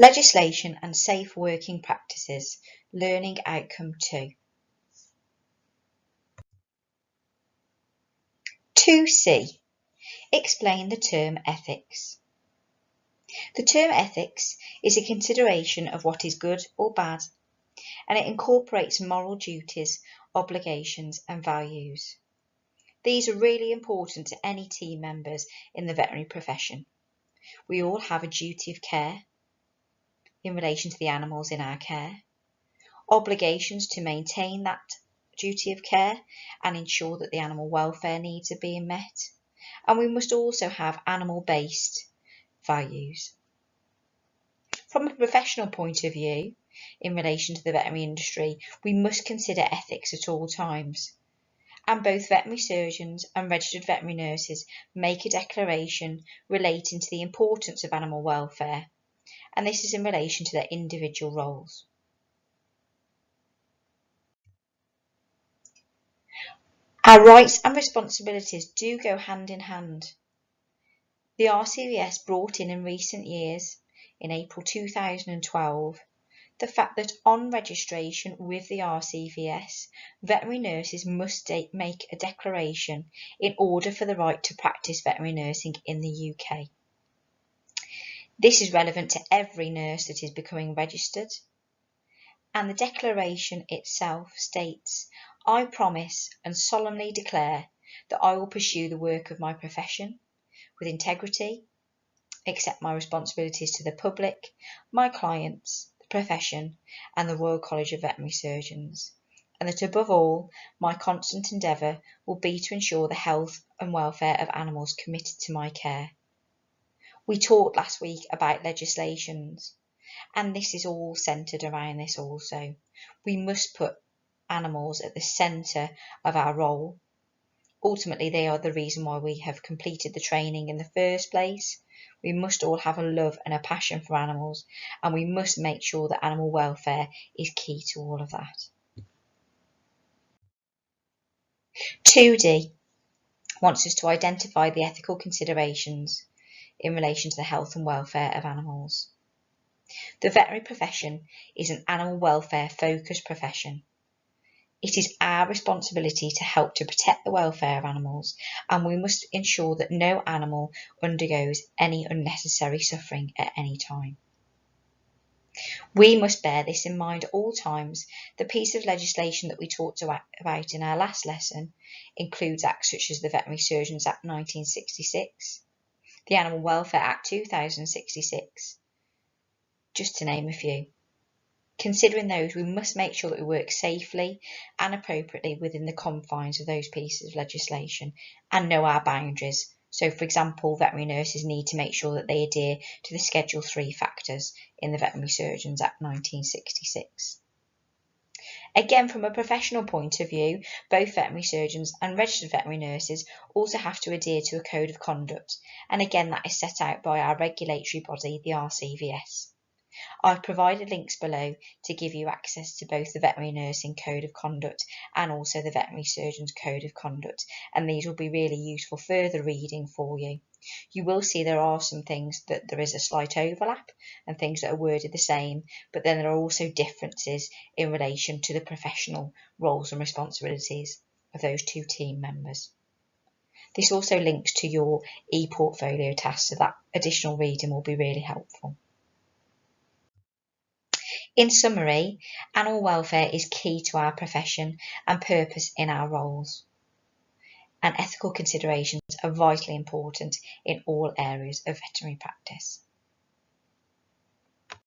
Legislation and safe working practices, learning outcome 2. 2C. Explain the term ethics. The term ethics is a consideration of what is good or bad, and it incorporates moral duties, obligations and values. These are really important to any team members in the veterinary profession. We all have a duty of care in relation to the animals in our care, obligations to maintain that duty of care and ensure that the animal welfare needs are being met, and we must also have animal-based values. From a professional point of view, in relation to the veterinary industry, we must consider ethics at all times, and both veterinary surgeons and registered veterinary nurses make a declaration relating to the importance of animal welfare, and this is in relation to their individual roles. Our rights and responsibilities do go hand in hand. The RCVS brought in recent years, in April 2012, the fact that on registration with the RCVS, veterinary nurses must make a declaration in order for the right to practice veterinary nursing in the UK. This is relevant to every nurse that is becoming registered, and the declaration itself states, "I promise and solemnly declare that I will pursue the work of my profession with integrity, accept my responsibilities to the public, my clients, the profession and the Royal College of Veterinary Surgeons, and that above all my constant endeavour will be to ensure the health and welfare of animals committed to my care." We talked last week about legislations, and this is all centred around this also. We must put animals at the centre of our role. Ultimately, they are the reason why we have completed the training in the first place. We must all have a love and a passion for animals, and we must make sure that animal welfare is key to all of that. 2D wants us to identify the ethical considerations in relation to the health and welfare of animals. The veterinary profession is an animal welfare focused profession. It is our responsibility to help to protect the welfare of animals, and we must ensure that no animal undergoes any unnecessary suffering at any time. We must bear this in mind at all times. The piece of legislation that we talked about in our last lesson includes acts such as the Veterinary Surgeons Act 1966, the Animal Welfare Act 2066, just to name a few. Considering those, we must make sure that we work safely and appropriately within the confines of those pieces of legislation and know our boundaries. So, for example, veterinary nurses need to make sure that they adhere to the Schedule 3 factors in the Veterinary Surgeons Act 1966. Again, from a professional point of view, both veterinary surgeons and registered veterinary nurses also have to adhere to a code of conduct, and again that is set out by our regulatory body, the RCVS. I've provided links below to give you access to both the Veterinary Nursing Code of Conduct and also the Veterinary Surgeon's Code of Conduct, and these will be really useful further reading for you. You will see there are some things that there is a slight overlap and things that are worded the same, but then there are also differences in relation to the professional roles and responsibilities of those two team members. This also links to your e-portfolio task, so that additional reading will be really helpful. In summary, animal welfare is key to our profession and purpose in our roles, and ethical considerations are vitally important in all areas of veterinary practice.